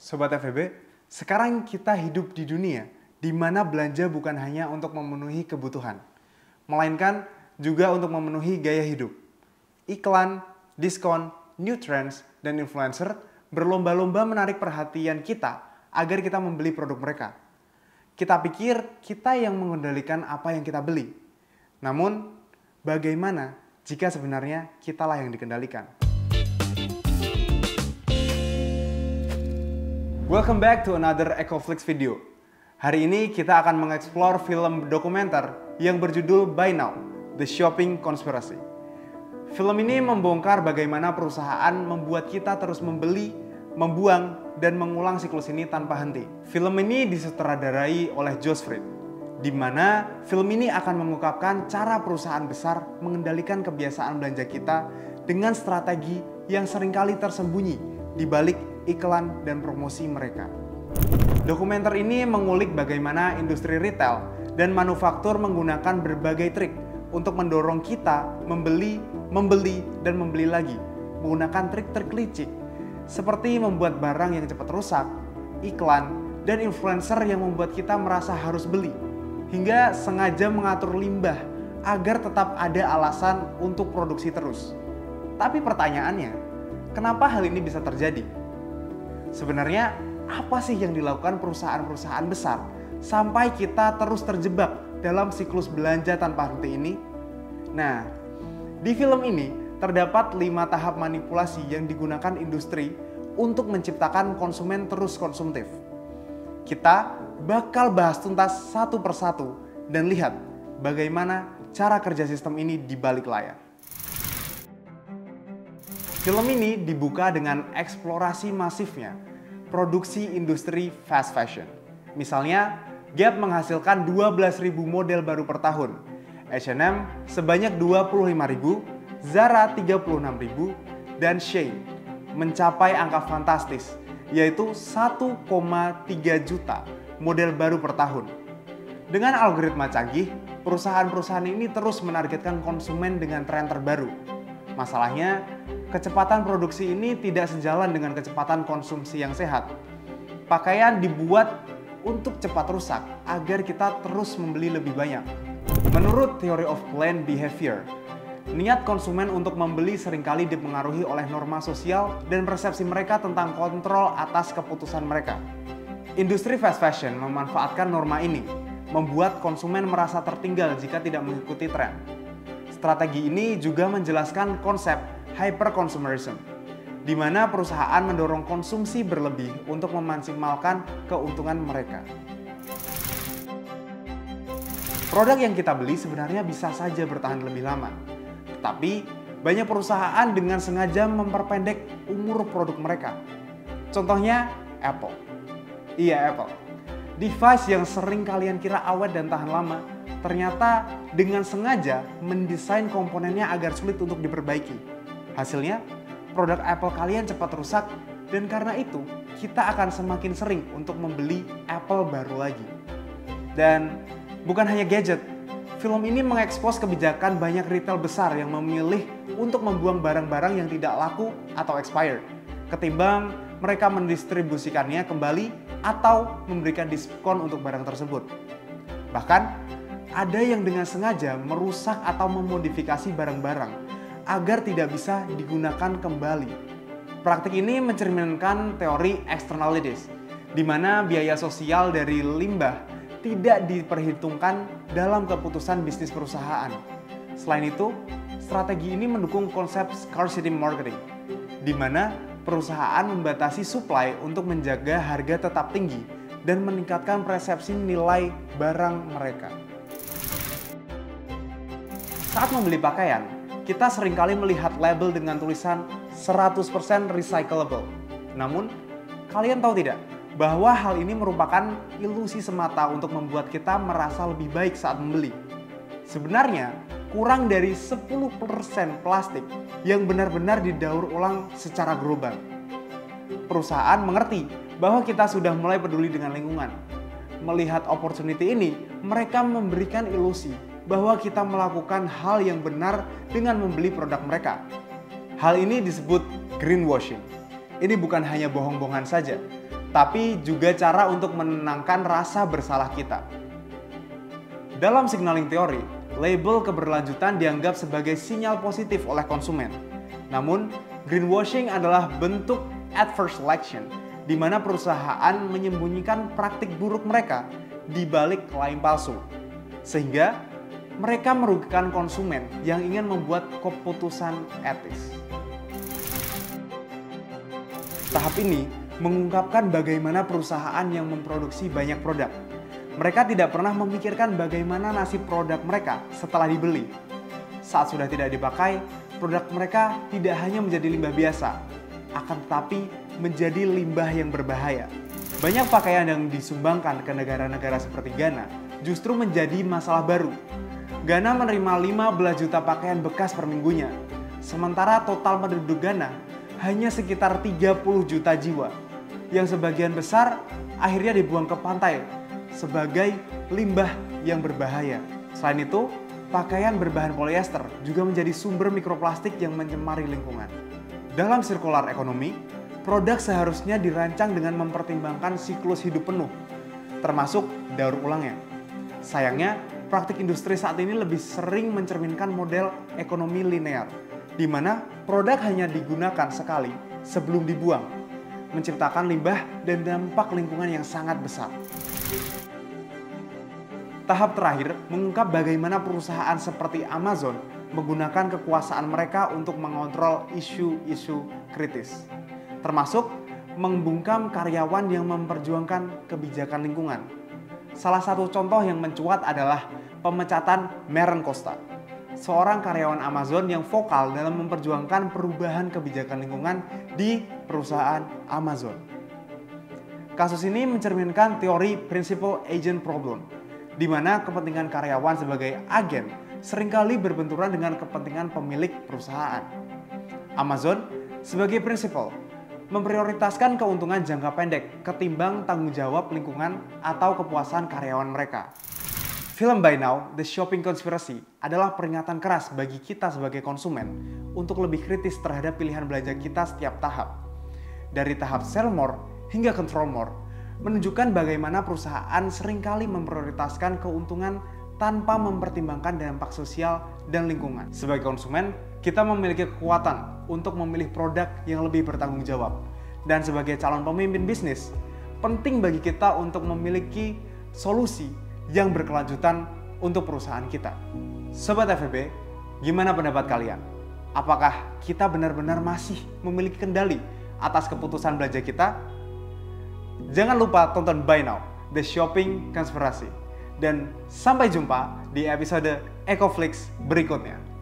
Sobat FEB, sekarang kita hidup di dunia di mana belanja bukan hanya untuk memenuhi kebutuhan, melainkan juga untuk memenuhi gaya hidup. Iklan, diskon, new trends, dan influencer berlomba-lomba menarik perhatian kita agar kita membeli produk mereka. Kita pikir kita yang mengendalikan apa yang kita beli. Namun, bagaimana jika sebenarnya kitalah yang dikendalikan? Welcome back to another Ecoflix video. Hari ini kita akan mengeksplor film dokumenter yang berjudul Buy Now, The Shopping Conspiracy. Film ini membongkar bagaimana perusahaan membuat kita terus membeli, membuang, dan mengulang siklus ini tanpa henti. Film ini disutradarai oleh Josh Fried, di mana film ini akan mengungkapkan cara perusahaan besar mengendalikan kebiasaan belanja kita dengan strategi yang seringkali tersembunyi di balik iklan dan promosi mereka. Dokumenter ini mengulik bagaimana industri retail dan manufaktur menggunakan berbagai trik untuk mendorong kita membeli, dan membeli lagi menggunakan trik-trik licik seperti membuat barang yang cepat rusak, iklan, dan influencer yang membuat kita merasa harus beli, hingga sengaja mengatur limbah agar tetap ada alasan untuk produksi terus. Tapi pertanyaannya, kenapa hal ini bisa terjadi? Sebenarnya apa sih yang dilakukan perusahaan-perusahaan besar sampai kita terus terjebak dalam siklus belanja tanpa henti ini? Nah, di film ini terdapat 5 tahap manipulasi yang digunakan industri untuk menciptakan konsumen terus konsumtif. Kita bakal bahas tuntas satu persatu dan lihat bagaimana cara kerja sistem ini di balik layar. Film ini dibuka dengan eksplorasi masifnya produksi industri fast fashion. Misalnya, Gap menghasilkan 12.000 model baru per tahun, H&M sebanyak 25.000, Zara 36.000, dan Shein mencapai angka fantastis, yaitu 1,3 juta model baru per tahun. Dengan algoritma canggih, perusahaan-perusahaan ini terus menargetkan konsumen dengan tren terbaru. Masalahnya, kecepatan produksi ini tidak sejalan dengan kecepatan konsumsi yang sehat. Pakaian dibuat untuk cepat rusak agar kita terus membeli lebih banyak. Menurut Theory of Planned Behavior, niat konsumen untuk membeli seringkali dipengaruhi oleh norma sosial dan persepsi mereka tentang kontrol atas keputusan mereka. Industri fast fashion memanfaatkan norma ini, membuat konsumen merasa tertinggal jika tidak mengikuti tren. Strategi ini juga menjelaskan konsep hyperconsumerism, di mana perusahaan mendorong konsumsi berlebih untuk memaksimalkan keuntungan mereka. Produk yang kita beli sebenarnya bisa saja bertahan lebih lama, tetapi banyak perusahaan dengan sengaja memperpendek umur produk mereka. Contohnya Apple. Iya, Apple. Device yang sering kalian kira awet dan tahan lama, ternyata dengan sengaja mendesain komponennya agar sulit untuk diperbaiki. Hasilnya, produk Apple kalian cepat rusak, dan karena itu kita akan semakin sering untuk membeli Apple baru lagi. Dan bukan hanya gadget, film ini mengekspos kebijakan banyak retail besar yang memilih untuk membuang barang-barang yang tidak laku atau expired, ketimbang mereka mendistribusikannya kembali atau memberikan diskon untuk barang tersebut. Bahkan, ada yang dengan sengaja merusak atau memodifikasi barang-barang agar tidak bisa digunakan kembali. Praktik ini mencerminkan teori externalities, di mana biaya sosial dari limbah tidak diperhitungkan dalam keputusan bisnis perusahaan. Selain itu, strategi ini mendukung konsep scarcity marketing, di mana perusahaan membatasi supply untuk menjaga harga tetap tinggi dan meningkatkan persepsi nilai barang mereka. Saat membeli pakaian, kita seringkali melihat label dengan tulisan 100% recyclable. Namun, kalian tahu tidak bahwa hal ini merupakan ilusi semata untuk membuat kita merasa lebih baik saat membeli? Sebenarnya, kurang dari 10% plastik yang benar-benar didaur ulang secara global. Perusahaan mengerti bahwa kita sudah mulai peduli dengan lingkungan. Melihat opportunity ini, mereka memberikan ilusi bahwa kita melakukan hal yang benar dengan membeli produk mereka. Hal ini disebut greenwashing. Ini bukan hanya bohong-bohongan saja, tapi juga cara untuk menenangkan rasa bersalah kita. Dalam signaling teori, label keberlanjutan dianggap sebagai sinyal positif oleh konsumen. Namun, greenwashing adalah bentuk adverse selection, di mana perusahaan menyembunyikan praktik buruk mereka di balik klaim palsu, sehingga mereka merugikan konsumen yang ingin membuat keputusan etis. Tahap ini mengungkapkan bagaimana perusahaan yang memproduksi banyak produk. Mereka tidak pernah memikirkan bagaimana nasib produk mereka setelah dibeli. Saat sudah tidak dipakai, produk mereka tidak hanya menjadi limbah biasa, akan tetapi menjadi limbah yang berbahaya. Banyak pakaian yang disumbangkan ke negara-negara seperti Ghana justru menjadi masalah baru. Ghana menerima 15 juta pakaian bekas per minggunya, sementara total penduduk Ghana hanya sekitar 30 juta jiwa, yang sebagian besar akhirnya dibuang ke pantai sebagai limbah yang berbahaya. Selain itu, pakaian berbahan polyester juga menjadi sumber mikroplastik yang mencemari lingkungan. Dalam sirkular ekonomi, produk seharusnya dirancang dengan mempertimbangkan siklus hidup penuh, termasuk daur ulangnya. Sayangnya, praktik industri saat ini lebih sering mencerminkan model ekonomi linear, di mana produk hanya digunakan sekali sebelum dibuang, menciptakan limbah dan dampak lingkungan yang sangat besar. Tahap terakhir mengungkap bagaimana perusahaan seperti Amazon menggunakan kekuasaan mereka untuk mengontrol isu-isu kritis, termasuk membungkam karyawan yang memperjuangkan kebijakan lingkungan. Salah satu contoh yang mencuat adalah pemecatan Maren Costa, seorang karyawan Amazon yang vokal dalam memperjuangkan perubahan kebijakan lingkungan di perusahaan Amazon. Kasus ini mencerminkan teori Principal Agent Problem, di mana kepentingan karyawan sebagai agen seringkali berbenturan dengan kepentingan pemilik perusahaan. Amazon sebagai prinsipal memprioritaskan keuntungan jangka pendek ketimbang tanggung jawab lingkungan atau kepuasan karyawan mereka. Film Buy Now, The Shopping Conspiracy adalah peringatan keras bagi kita sebagai konsumen untuk lebih kritis terhadap pilihan belanja kita setiap tahap. Dari tahap sell more hingga control more, menunjukkan bagaimana perusahaan seringkali memprioritaskan keuntungan tanpa mempertimbangkan dampak sosial dan lingkungan. Sebagai konsumen, kita memiliki kekuatan untuk memilih produk yang lebih bertanggung jawab. Dan sebagai calon pemimpin bisnis, penting bagi kita untuk memiliki solusi yang berkelanjutan untuk perusahaan kita. Sobat FEB, gimana pendapat kalian? Apakah kita benar-benar masih memiliki kendali atas keputusan belanja kita? Jangan lupa tonton Buy Now, The Shopping Conspiracy. Dan sampai jumpa di episode EcoFlix berikutnya.